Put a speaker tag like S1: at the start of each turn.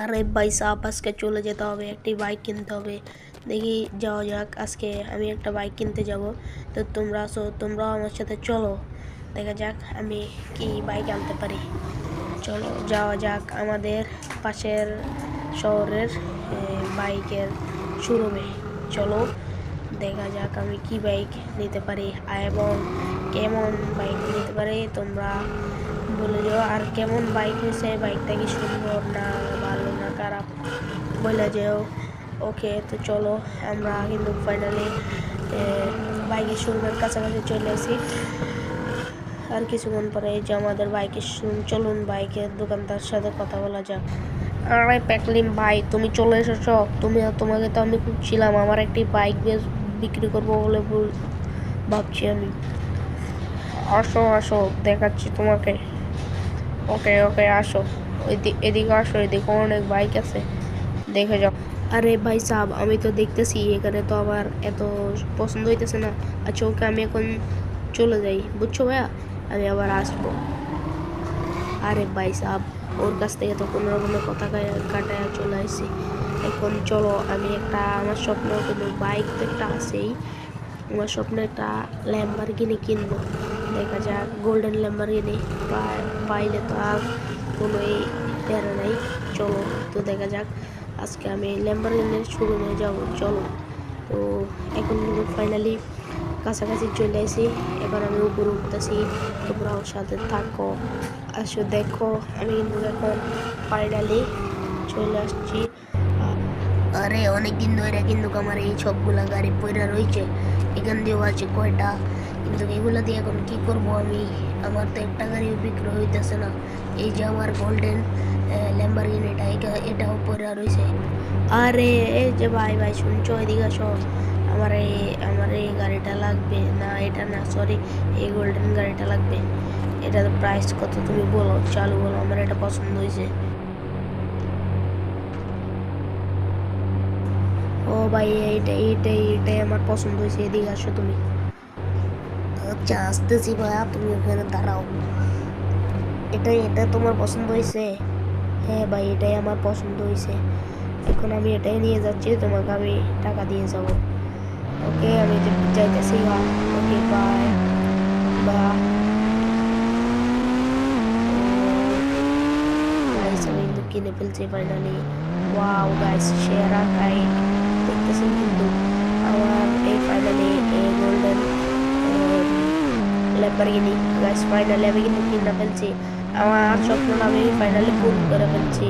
S1: আরে ভাই সাপ আজকে চলে যেতে হবে, একটি বাইক কিনতে হবে। দেখি যাওয়া যাক, আজকে আমি একটা বাইক কিনতে যাব। তো তোমরা আসো, তোমরাও আমার সাথে চলো, দেখা যাক আমি কি বাইক আনতে পারি। চলো যাওয়া যাক আমাদের পাশের শহরের বাইকের শোরুমে। চলো দেখা যাক আমি কি বাইক নিতে পারি এবং কেমন বাইক নিতে পারি, তোমরা বলে যাও। আর কেমন বাইক হয়েছে, বাইকটা কি সুন্দর না ভালো না খারাপ বলে যাও। ওকে, তো চলো আমরা কিন্তু ফাইনালি বাইকের শোরুমের কাছাকাছি চলে আসি। আর কিছুক্ষণ পরে যে আমাদের বাইকের চলুন বাইকের দোকানদার সাথে কথা বলা যাক। আরে প্যাকলিন ভাই, তুমি চলে এসেছ। তোমাকে তো আমি খুঁজছিলাম, আমার একটি বাইক বিক্রি করবো বলে ভাবছি আমি। আসো আসো, দেখাচ্ছি তোমাকে। ওকে ওকে, আসো এদিকে আসো, এদিকে অনেক বাইক আছে, দেখে যাও। আরে ভাই সাহেব, আমি তো দেখতেছি এখানে তো আবার এত পছন্দ হইতেছে না। আচ্ছা ওকে, আমি এখন চলে যাই, বুঝছো ভাইয়া, আমি আবার আসবো। আরে ভাই সাহেব, ওর কাছ থেকে তো কোনো রকমের কথা কাটায় চলে আসছি। এখন চলো আমি একটা, আমার স্বপ্ন কিন্তু বাইক তো একটা আছেই, আমার স্বপ্ন একটা ল্যাম্বরগিনি কিনবো। দেখা যাক গোল্ডেন ল্যাম্বরগিনি পাইলে তো আর কোনো প্যারা নাই। চলো তো দেখা যাক, আজকে আমি ল্যাম্বরগিনির শোরুমে যাবো। চলো তো এখন কিন্তু ফাইনালি কাছাকাছি চলে আসি, এবার আমি উপরে উঠতেছি, তোমরাও সাথে থাকো, আসো দেখো। আমি কিন্তু এখন ফাইনালি চলে আসছি। আরে অনেকদিন ধরে কিন্তু আমার এই সবগুলা গাড়ি পয়রা রয়েছে, এখান দিয়েও আছে কয়টা, কিন্তু এগুলা দিয়ে এখন কি করব আমি? আমার তো একটা গাড়িও বিক্রি হইতেছে না। এই যে আমার গোল্ডেন ল্যাম্বরগিনিটা, এটাও পয়রা রয়েছে। আরে এই যে ভাই ভাই শুনছো, এদিকে আসো। আমার এই গাড়িটা লাগবে না, এটা না, সরি, এই গোল্ডেন গাড়িটা লাগবে। এটা প্রাইস কত তুমি বলো, চালু বলো, আমার এটা পছন্দ হয়েছে। ও ভাই, এইটাই আমার পছন্দ হয়েছে, এদিকে আসো তুমি। আচ্ছা আসতেছি ভাইয়া, তুমি ওখানে দাঁড়াও। এটা তোমার পছন্দ হয়েছে? হ্যাঁ ভাই, এটাই আমার পছন্দ হয়েছে। এখন আমি এটাই নিয়ে যাচ্ছি, তোমাকে আমি টাকা দিয়ে যাব। ওকে, আমি যাইতেছি। Okay bye. বা গাইস, আমি কিন্তু কিনে ফেলছি ফাইনালি। ওয়াও গাইস, সেরা গাইড দেখতেছেন কিন্তু আমার এই ফাইনালি এই গোল্ডেন ল্যাম্বরগিনি। গাইস ফাইনালি আমি কিন্তু কিনে ফেলছি, আমার স্বপ্নটা আমি ফাইনালি পূরণ করে ফেলছি।